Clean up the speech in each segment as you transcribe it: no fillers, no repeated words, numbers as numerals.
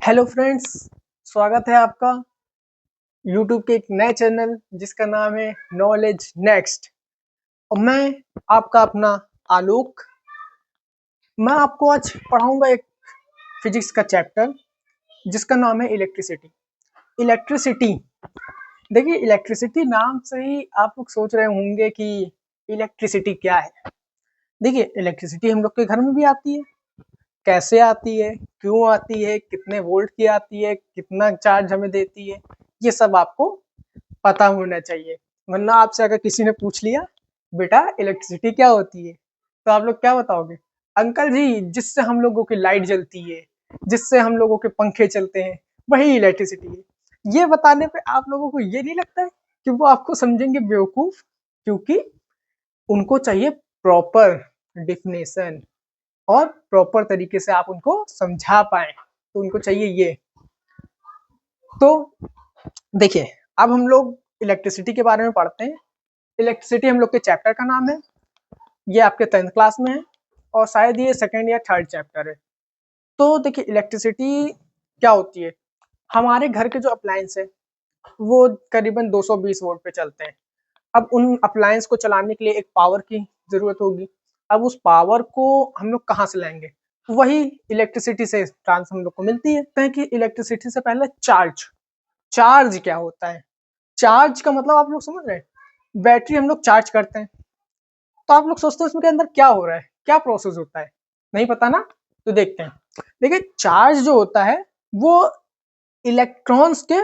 Hello friends, स्वागत है आपका यूट्यूब के एक नए चैनल जिसका नाम है नॉलेज नेक्स्ट। और मैं आपका अपना आलोक। मैं आपको आज पढ़ाऊंगा एक फिजिक्स का चैप्टर जिसका नाम है इलेक्ट्रिसिटी। इलेक्ट्रिसिटी, देखिए इलेक्ट्रिसिटी नाम से ही आप लोग सोच रहे होंगे कि इलेक्ट्रिसिटी क्या है। देखिए इलेक्ट्रिसिटी हम लोग के घर में भी आती है। कैसे आती है, क्यों आती है, कितने वोल्ट की आती है, कितना चार्ज हमें देती है, ये सब आपको पता होना चाहिए। वरना आपसे अगर किसी ने पूछ लिया बेटा इलेक्ट्रिसिटी क्या होती है, तो आप लोग क्या बताओगे? अंकल जी, जिससे हम लोगों की लाइट जलती है, जिससे हम लोगों के पंखे चलते हैं, वही इलेक्ट्रिसिटी है। ये बताने पे आप लोगों को ये नहीं लगता है कि वो आपको समझेंगे बेवकूफ? क्योंकि उनको चाहिए प्रॉपर डिफिनेशन और प्रॉपर तरीके से आप उनको समझा पाए, तो उनको चाहिए ये। तो देखिए, अब हम लोग इलेक्ट्रिसिटी के बारे में पढ़ते हैं। इलेक्ट्रिसिटी हम लोग के चैप्टर का नाम है। ये आपके 10th क्लास में है और शायद ये सेकंड या थर्ड चैप्टर है। तो देखिए इलेक्ट्रिसिटी क्या होती है। हमारे घर के जो अप्लायंस है वो करीबन 220 वोल्ट पे चलते हैं। अब उन अप्लायंस को चलाने के लिए एक पावर की जरूरत होगी। अब उस पावर को हम लोग कहाँ से लाएंगे? वही इलेक्ट्रिसिटी से ट्रांस हम लोग को मिलती है कि इलेक्ट्रिसिटी से पहले चार्ज। चार्ज क्या होता है? चार्ज का मतलब आप लोग समझ रहे हैं? बैटरी हम लोग चार्ज करते हैं, तो आप लोग सोचते हैं उसके अंदर क्या हो रहा है, क्या प्रोसेस होता है? नहीं पता ना? तो देखते हैं। देखिए चार्ज जो होता है वो इलेक्ट्रॉन्स के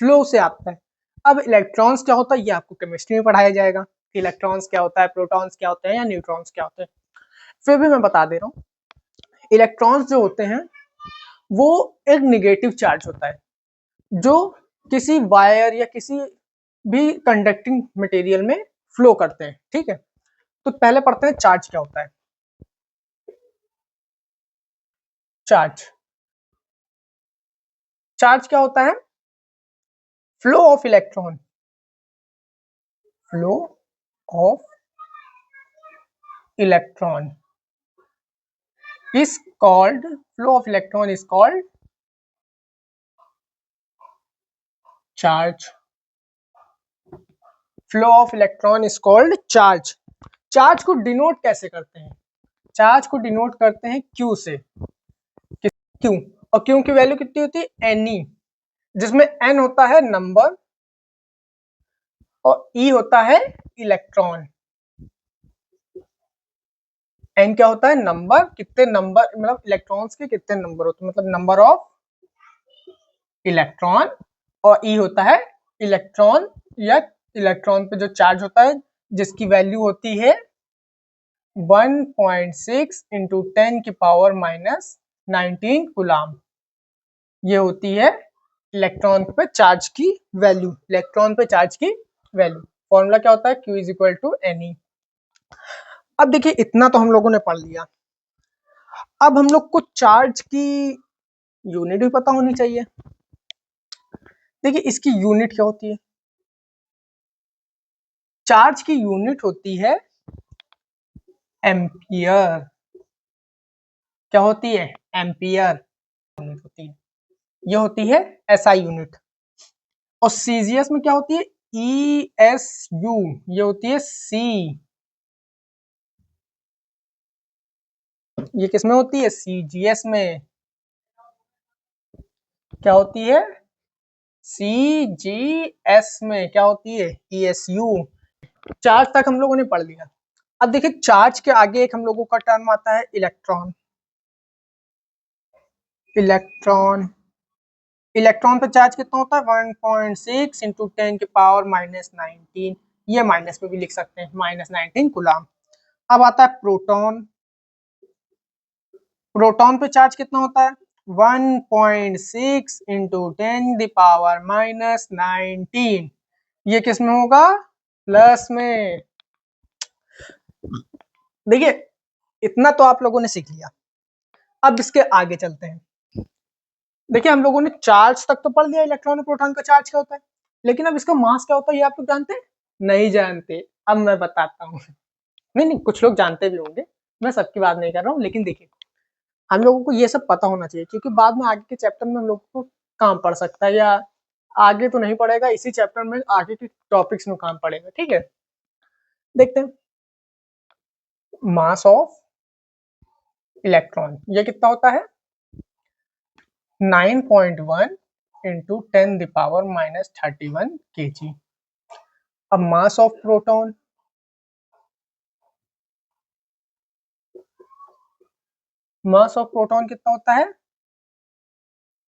फ्लो से आता है। अब इलेक्ट्रॉन्स क्या होता है ये आपको केमिस्ट्री में पढ़ाया जाएगा कि इलेक्ट्रॉन्स क्या होता है, प्रोटॉन्स क्या होते हैं या न्यूट्रॉन्स क्या होते हैं। फिर भी मैं बता दे रहा हूँ, इलेक्ट्रॉन्स जो होते हैं वो एक निगेटिव चार्ज होता है जो किसी वायर या किसी भी कंडक्टिंग मटेरियल में फ्लो करते हैं। ठीक है, तो पहले पढ़ते हैं चार्ज क्या होता है। चार्ज चार्ज क्या होता है? Flow of electron. Flow of electron is called, flow of electron is called charge. Flow of electron is called charge. Charge को डिनोट कैसे करते हैं? चार्ज को डिनोट करते हैं Q से। Q, और Q की वैल्यू कितनी होती है? Ne, जिसमें N होता है नंबर और E होता है इलेक्ट्रॉन। N क्या होता है? नंबर, कितने नंबर मतलब इलेक्ट्रॉन्स के कितने नंबर होते हैं, मतलब नंबर ऑफ इलेक्ट्रॉन। और E होता है इलेक्ट्रॉन या इलेक्ट्रॉन पे जो चार्ज होता है जिसकी वैल्यू होती है 1.6 इंटू 10 की पावर माइनस 19 कूलाम। ये होती है इलेक्ट्रॉन पे चार्ज की वैल्यू। इलेक्ट्रॉन पे चार्ज की वैल्यू फॉर्मूला क्या होता है? Q is equal to Ne। अब देखिए इतना तो हम लोगों ने पढ़ लिया। अब हम लोग को चार्ज की यूनिट भी पता होनी चाहिए। देखिए इसकी यूनिट क्या होती है? चार्ज की यूनिट होती है एम्पियर। क्या होती है? एम्पियर यूनिट होती है। ये होती है SI यूनिट। और सीजीएस में क्या होती है? ESU। ये होती है C। ये किसमें होती है? CGS में। क्या होती है? CGS में क्या होती है? ESU। चार्ज तक हम लोगों ने पढ़ लिया। अब देखिए चार्ज के आगे एक हम लोगों का टर्म आता है इलेक्ट्रॉन। इलेक्ट्रॉन, इलेक्ट्रॉन पे चार्ज कितना होता है? 1.6 इंटू 10 की पावर माइनस 19। ये माइनस में भी लिख सकते हैं, माइनस 19 कूलाम। अब आता है प्रोटॉन। प्रोटॉन पे चार्ज कितना होता है? 1.6 इंटू 10 द पावर माइनस 19। ये किस में होगा? प्लस में। देखिए इतना तो आप लोगों ने सीख लिया। अब इसके आगे चलते हैं। देखिए हम लोगों ने चार्ज तक तो पढ़ लिया, इलेक्ट्रॉन और प्रोटॉन का चार्ज क्या होता है, लेकिन अब इसका मास क्या होता है ये आप लोग जानते हैं? नहीं जानते। अब मैं बताता हूँ। नहीं नहीं, कुछ लोग जानते भी होंगे, मैं सबकी बात नहीं कर रहा हूँ, लेकिन देखिए हम लोगों को ये सब पता होना चाहिए, क्योंकि बाद में आगे के चैप्टर में हम लोगों को काम पड़ सकता है, या आगे तो नहीं पड़ेगा, इसी चैप्टर में आगे के टॉपिक्स में काम पड़ेगा। ठीक है, देखते हैं। मास ऑफ इलेक्ट्रॉन ये कितना होता है? 9.1 इंटू 10⁻³ kg। अब mass of proton, mass of proton कितना होता है?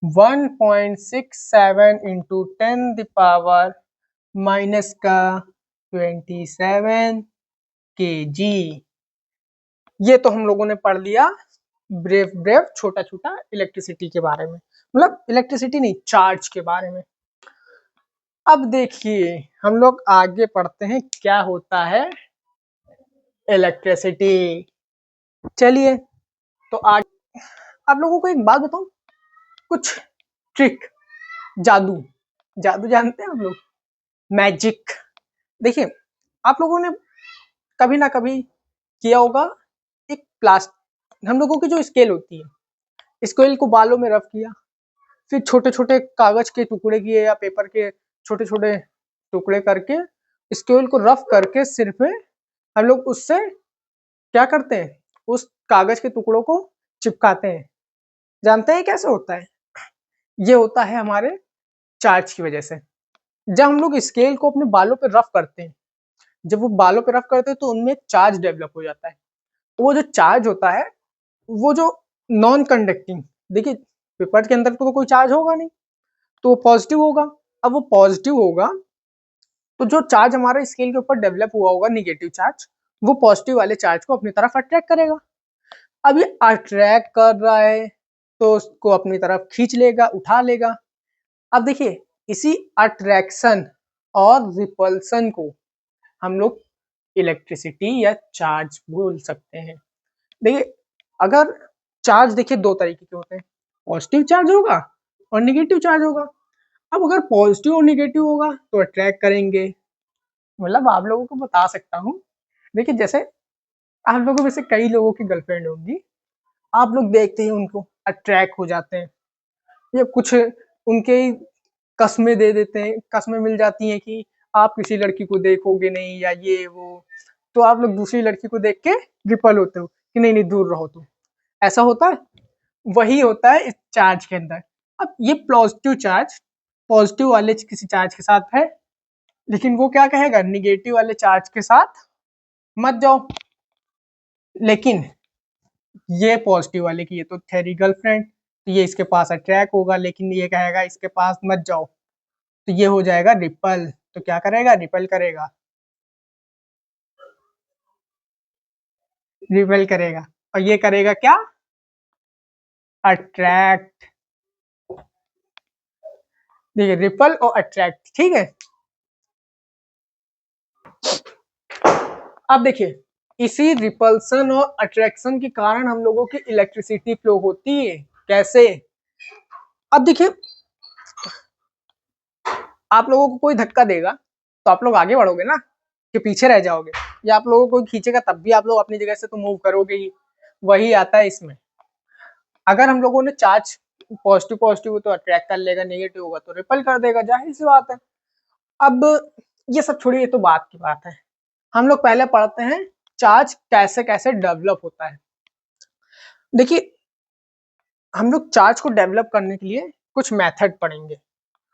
1.67 इंटू 10⁻⁻27 kg। ये तो हम लोगों ने पढ़ लिया ब्रेव ब्रेव छोटा छोटा इलेक्ट्रिसिटी के बारे में, मतलब इलेक्ट्रिसिटी नहीं, चार्ज के बारे में। अब देखिए हम लोग आगे पढ़ते हैं क्या होता है इलेक्ट्रिसिटी। चलिए तो आज आप लोगों को एक बात बताऊं, कुछ ट्रिक, जादू, जादू जानते हैं हम लोग, मैजिक। देखिए आप लोगों ने कभी ना कभी किया होगा, एक प्लास्टिक, हम लोगों की जो स्केल होती है, स्केल को बालों में रफ किया, फिर छोटे छोटे कागज के टुकड़े किए या पेपर के छोटे छोटे टुकड़े करके स्केल को रफ करके सिर पे हम लोग उससे क्या करते हैं, उस कागज के टुकड़ों को चिपकाते हैं। जानते हैं कैसे होता है? ये होता है हमारे चार्ज की वजह से। जब हम लोग स्केल को अपने बालों पे रफ करते हैं, जब वो बालों पे रफ करते हैं तो उनमें चार्ज डेवलप हो जाता है। वो जो चार्ज होता है, वो जो नॉन कंडक्टिंग, देखिए पेपर के अंदर तो कोई चार्ज होगा नहीं, तो पॉजिटिव होगा। अब वो पॉजिटिव होगा तो जो चार्ज हमारे स्केल के ऊपर डेवलप हुआ होगा निगेटिव चार्ज, वो पॉजिटिव वाले चार्ज को अपनी तरफ अट्रैक्ट करेगा। अब ये अट्रैक्ट कर रहा है तो उसको अपनी तरफ खींच लेगा, उठा लेगा। अब देखिए इसी अट्रैक्शन और रिपल्सन को हम लोग इलेक्ट्रिसिटी या चार्ज बोल सकते हैं। देखिए अगर चार्ज देखिए दो तरीके के होते हैं, पॉजिटिव चार्ज होगा और निगेटिव चार्ज होगा। अब अगर पॉजिटिव और निगेटिव होगा तो अट्रैक्ट करेंगे, मतलब आप लोगों को बता सकता हूँ। देखिए जैसे आप लोगों में से कई लोगों की गर्लफ्रेंड होंगी, आप लोग देखते ही उनको अट्रैक्ट हो जाते हैं, या कुछ उनके कस्में दे देते हैं, कस्में मिल जाती हैं कि आप किसी लड़की को देखोगे नहीं या ये वो, तो आप लोग दूसरी लड़की को देख के रिपल होते हो कि नहीं नहीं दूर रहो तुम। ऐसा होता है, वही होता है इस चार्ज के अंदर। अब ये पॉजिटिव चार्ज पॉजिटिव वाले किसी चार्ज के साथ है, लेकिन वो क्या कहेगा निगेटिव वाले चार्ज के साथ मत जाओ। लेकिन ये पॉजिटिव वाले की ये तो थेरी गर्लफ्रेंड, तो ये इसके पास अट्रैक्ट होगा, लेकिन ये कहेगा इसके पास मत जाओ, तो ये हो जाएगा रिपल। तो क्या करेगा, रिपल करेगा, रिपल करेगा। और ये करेगा क्या, अट्रैक्ट। देखिए रिपल और अट्रैक्ट, ठीक है। अब देखिए इसी रिपल्सन और अट्रैक्शन के कारण हम लोगों की इलेक्ट्रिसिटी फ्लो होती है। कैसे? अब देखिए आप लोगों को कोई धक्का देगा तो आप लोग आगे बढ़ोगे ना, कि पीछे रह जाओगे, या आप लोगों को खींचेगा तब भी आप लोग अपनी जगह से तो मूव करोगे ही। वही आता है इसमें। अगर हम लोगों ने चार्ज पॉजिटिव पॉजिटिव हो तो अट्रैक्ट कर लेगा, नेगेटिव होगा तो रिपल कर देगा, जाहिर सी बात है। अब ये सब छोड़िए, ये तो बात की बात है। हम लोग पहले पढ़ते हैं चार्ज कैसे कैसे डेवलप होता है। देखिए हम लोग चार्ज को डेवलप करने के लिए कुछ मेथड पढ़ेंगे।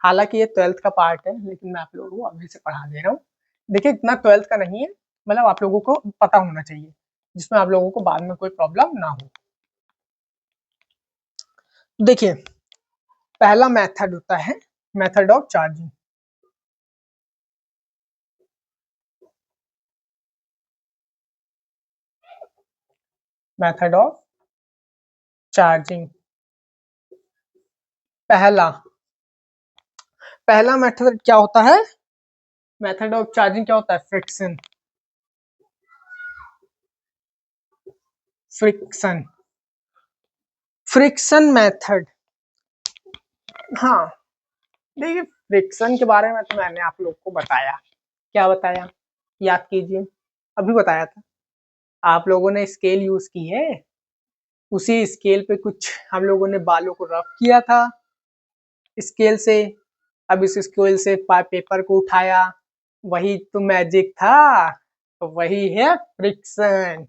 हालांकि ये 12th का पार्ट है, लेकिन मैं आप लोगों को अभी से पढ़ा दे रहा हूँ। देखिए इतना 12th का नहीं है, मतलब आप लोगों को पता होना चाहिए, जिसमें आप लोगों को बाद में कोई प्रॉब्लम ना हो। देखिए पहला मेथड होता है method of charging. Method of charging, पहला पहला मेथड क्या होता है, मेथड ऑफ चार्जिंग क्या होता है, फ्रिक्शन। Friction friction method. हाँ देखिए फ्रिक्शन के बारे में तो मैंने आप लोग को बताया, क्या बताया, याद कीजिए, अभी बताया था। आप लोगों ने स्केल यूज की है, उसी स्केल पे कुछ हम लोगों ने बालों को रफ किया था स्केल से। अब इस स्केल से पेपर को उठाया, वही तो मैजिक था, वही है फ्रिक्शन।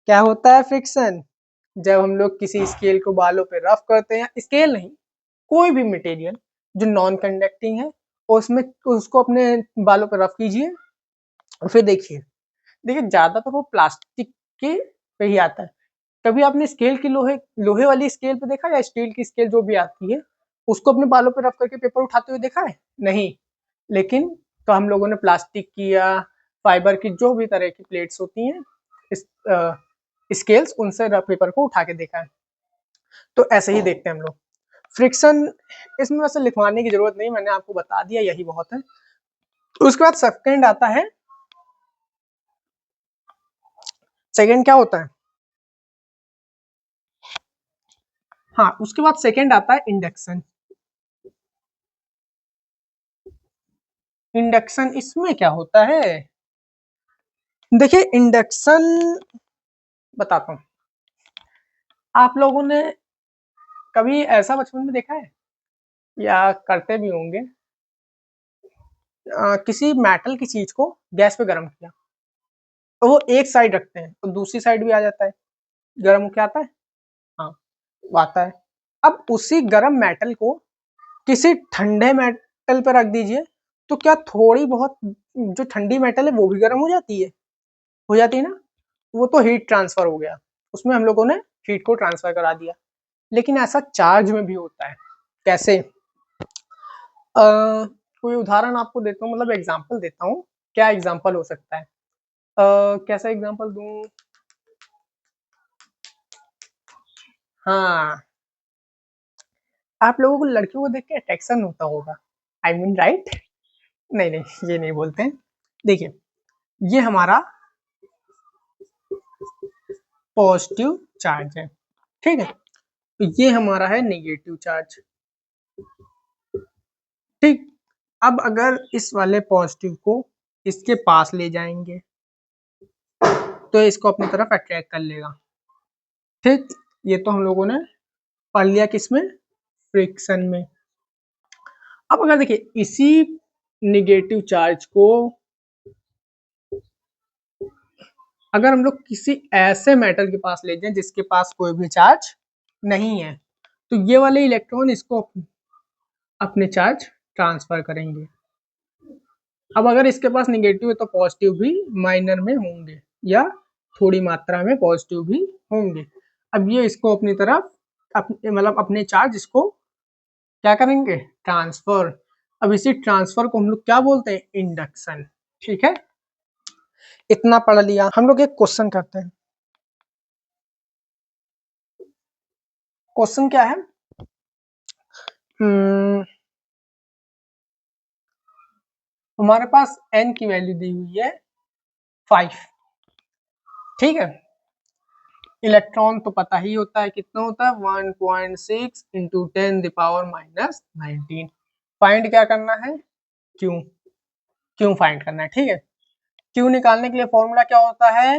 क्या होता है फ्रिक्शन? जब हम लोग किसी स्केल को बालों पे रफ करते हैं, स्केल नहीं, कोई भी मटेरियल जो नॉन कंडक्टिंग है, उसमें उसको अपने बालों पे रफ कीजिए और फिर देखिए, ज्यादातर वो प्लास्टिक के पे ही आता है। कभी आपने स्केल की लोहे लोहे वाली स्केल पे देखा, या स्टील की स्केल जो भी आती है, उसको अपने बालों पे रफ करके पेपर उठाते हुए देखा है? नहीं। लेकिन तो हम लोगों ने प्लास्टिक की या फाइबर की जो भी तरह की प्लेट्स होती हैं, इस स्केल्स, उनसे रफ पेपर को उठा के देखा है। तो ऐसे ही देखते हैं हम लोग फ्रिक्शन। इसमें वैसे लिखवाने की जरूरत नहीं, मैंने आपको बता दिया, यही बहुत है। उसके बाद सेकंड आता है। सेकंड क्या होता है? हाँ, उसके बाद सेकंड आता है इंडक्शन। इंडक्शन इसमें क्या होता है? देखिए इंडक्शन बताता हूँ। आप लोगों ने कभी ऐसा बचपन में देखा है, या करते भी होंगे, किसी मेटल की चीज को गैस पे गर्म किया, तो वो एक साइड रखते हैं तो दूसरी साइड भी आ जाता है, गर्म होके आता है। हाँ, वो आता है। अब उसी गर्म मेटल को किसी ठंडे मेटल पर रख दीजिए, तो क्या थोड़ी बहुत जो ठंडी मेटल है वो भी गर्म हो जाती है? हो जाती है ना। वो तो हीट ट्रांसफर हो गया, उसमें हम लोगों ने हीट को ट्रांसफर करा दिया। लेकिन ऐसा चार्ज में भी होता है। कैसे? कोई उदाहरण आपको देता हूँ, मतलब एग्जांपल देता हूँ। क्या एग्जांपल हो सकता है? कैसा एग्जांपल दूं? हाँ, आप लोगों को लड़कियों को देख के अट्रैक्शन होता होगा, आई मीन राइट? नहीं नहीं, ये नहीं बोलते हैं। देखिए, ये हमारा पॉजिटिव चार्ज है, ठीक है। तो ये हमारा है नेगेटिव चार्ज, ठीक। अब अगर इस वाले पॉजिटिव को इसके पास ले जाएंगे, तो इसको अपनी तरफ अट्रैक्ट कर लेगा, ठीक। ये तो हम लोगों ने पढ़ लिया किसमें? फ्रिक्शन में। अब अगर देखिए इसी निगेटिव चार्ज को अगर हम लोग किसी ऐसे मेटल के पास ले जाएं जिसके पास कोई भी चार्ज नहीं है, तो ये वाले इलेक्ट्रॉन इसको अपने चार्ज ट्रांसफर करेंगे। अब अगर इसके पास निगेटिव है तो पॉजिटिव भी माइनर में होंगे, या थोड़ी मात्रा में पॉजिटिव भी होंगे। अब ये इसको अपनी तरफ मतलब अपने चार्ज इसको क्या करेंगे? ट्रांसफर। अब इसी ट्रांसफर को हम लोग क्या बोलते हैं? इंडक्शन, ठीक है। इतना पढ़ लिया, हम लोग एक क्वेश्चन करते हैं। क्वेश्चन क्या है? हमारे पास n की वैल्यू दी हुई है 5, ठीक है। इलेक्ट्रॉन तो पता ही होता है कितना होता है, 1.6 इंटू 10⁻⁻19। फाइंड क्या करना है? क्यू। क्यू फाइंड करना है, ठीक है। क्यू निकालने के लिए फॉर्मूला क्या होता है?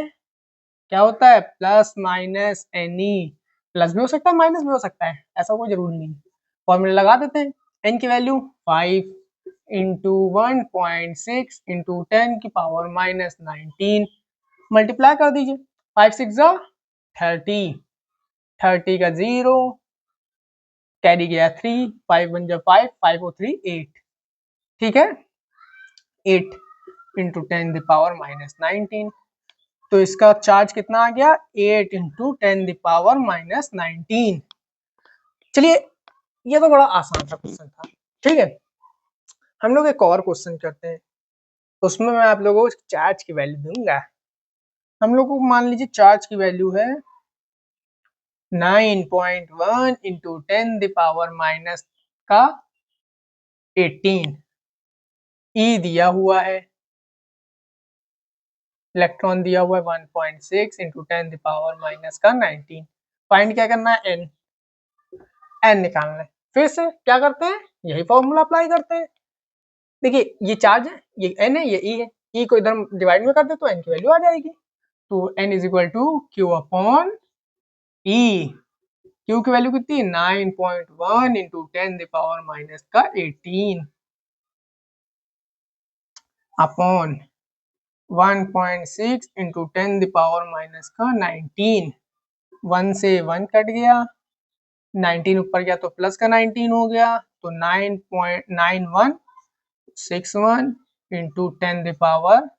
क्या होता है? Plus minus any. प्लस भी हो सकता है, माइनस भी हो सकता है, ऐसा कोई जरूरी नहीं। फॉर्मूला लगा देते हैं। एन की वैल्यू 5 इंटू 1.6 इंटू 10⁻⁻19 मल्टीप्लाई कर दीजिए। 5 6 30, 30 का 0 कैरी गया 3, 5 1 5, 5 और 3 8, ठीक है। 8 इंटू 10⁻⁻19, तो इसका चार्ज कितना आ गया? 8 इंटू 10⁻⁻19। चलिए, ये तो बड़ा आसान सा क्वेश्चन था, ठीक है। हम लोग एक और क्वेश्चन करते हैं, उसमें मैं आप लोगों को चार्ज की वैल्यू दूंगा। हम लोग को मान लीजिए चार्ज की वैल्यू है 9.1 इंटू 10⁻⁻18 ई दिया हुआ है, इलेक्ट्रॉन दिया हुआ है 1.6 इंटू 10⁻⁻19। फाइंड क्या करना है? एन। एन निकालना है। फिर से क्या करते हैं? यही फॉर्मूला अप्लाई करते हैं। देखिए ये चार्ज है, ये एन है, ये ई है। ई को इधर डिवाइड में कर दे तो एन की वैल्यू आ जाएगी। तो N is equal to Q upon E Q की वैल्यू कितनी है 9.1 इंटू 10⁻⁻18 अपॉन 1.6 इंटू 10⁻⁻19। 1 से 1 कट गया, 19 ऊपर गया तो प्लस का 19 हो गया, तो 9.9161 इंटू 10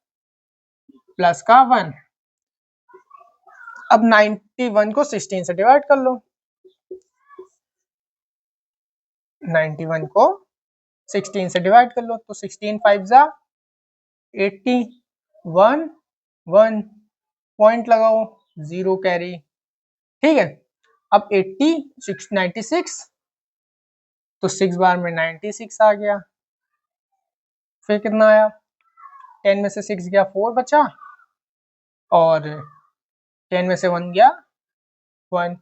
प्लस का 1। अब 91 को 16 से डिवाइड कर लो। 91 को 16 से डिवाइड कर लो तो 16 5 जा 80, 1 1 पॉइंट लगाओ, 0 कैरी। ठीक है, अब 80 96 तो 6 बार में 96 आ गया। फिर कितना आया, 10 में से 6 गया 4 बचा, और 10 में से 1 गया 1,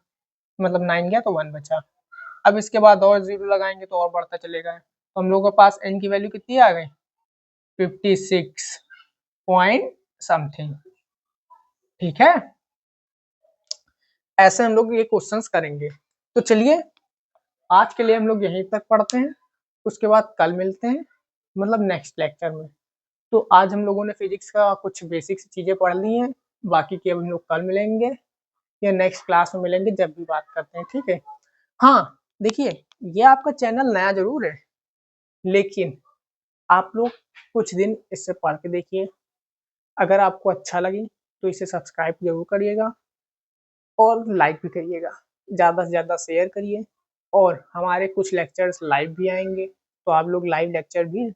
मतलब 9 गया तो 1 बचा। अब इसके बाद और 0 लगाएंगे तो और बढ़ता चलेगा। तो हम लोगों के पास n की वैल्यू कितनी आ गई, 56 पॉइंट समथिंग। ठीक है, ऐसे हम लोग ये क्वेश्चंस करेंगे। तो चलिए आज के लिए हम लोग यहीं तक पढ़ते हैं, उसके बाद कल मिलते हैं, मतलब नेक्स्ट लेक्चर में। तो आज हम लोगों ने फिजिक्स का कुछ बेसिक चीजें पढ़ ली हैं, बाकी की अब हम लोग कल मिलेंगे या नेक्स्ट क्लास में मिलेंगे, जब भी बात करते हैं। ठीक है, हाँ देखिए, ये आपका चैनल नया जरूर है, लेकिन आप लोग कुछ दिन इससे पढ़ के देखिए, अगर आपको अच्छा लगे तो इसे सब्सक्राइब जरूर करिएगा और लाइक भी करिएगा, ज़्यादा से ज़्यादा शेयर करिए। और हमारे कुछ लेक्चर्स लाइव भी आएंगे, तो आप लोग लाइव लेक्चर भी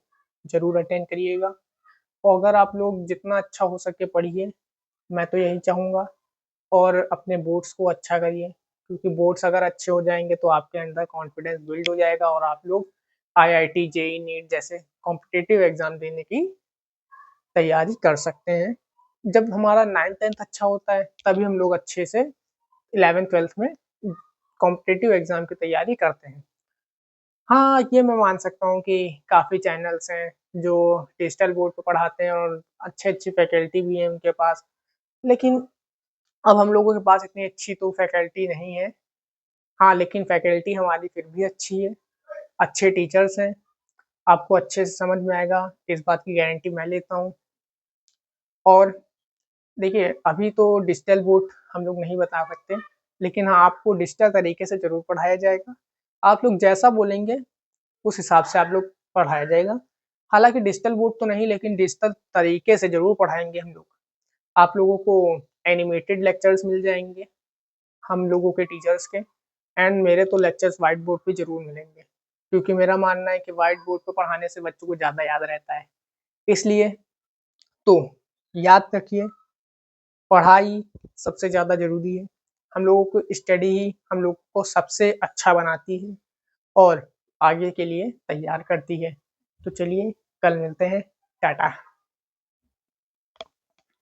ज़रूर अटेंड करिएगा। और अगर आप लोग जितना अच्छा हो सके पढ़िए, मैं तो यही चाहूँगा। और अपने बोर्ड्स को अच्छा करिए, क्योंकि बोर्ड्स अगर अच्छे हो जाएंगे तो आपके अंदर कॉन्फिडेंस बिल्ड हो जाएगा और आप लोग IIT जेई नीट जैसे कॉम्पिटिटिव एग्जाम देने की तैयारी कर सकते हैं। जब हमारा 9th-10th अच्छा होता है तभी हम लोग अच्छे से 11th-12th में कॉम्पिटिटिव एग्जाम की तैयारी करते हैं। हाँ, ये मैं मान सकता हूँ कि काफ़ी चैनल्स हैं जो डिजिटल बोर्ड पे पढ़ाते हैं और अच्छी फैकल्टी भी है उनके पास, लेकिन अब हम लोगों के पास इतनी अच्छी तो फैकल्टी नहीं है। हाँ, लेकिन फैकल्टी हमारी फिर भी अच्छी है, अच्छे टीचर्स हैं, आपको अच्छे से समझ में आएगा, इस बात की गारंटी मैं लेता हूँ। और देखिए, अभी तो डिजिटल बोर्ड हम लोग नहीं बता सकते, लेकिन हाँ, आपको डिजिटल तरीके से ज़रूर पढ़ाया जाएगा। आप लोग जैसा बोलेंगे उस हिसाब से आप लोग पढ़ाया जाएगा। हालाँकि डिजिटल बोर्ड तो नहीं, लेकिन डिजिटल तरीके से ज़रूर पढ़ाएँगे हम लोग। आप लोगों को एनिमेटेड लेक्चर्स मिल जाएँगे हम लोगों के टीचर्स के, एंड मेरे तो लेक्चर्स व्हाइट बोर्ड पे ज़रूर मिलेंगे, क्योंकि मेरा मानना है कि व्हाइट बोर्ड पे पढ़ाने से बच्चों को ज़्यादा याद रहता है। इसलिए तो याद रखिए, पढ़ाई सबसे ज़्यादा ज़रूरी है। हम लोगों को स्टडी ही हम लोग को सबसे अच्छा बनाती है और आगे के लिए तैयार करती है। तो चलिए कल मिलते हैं, टाटा।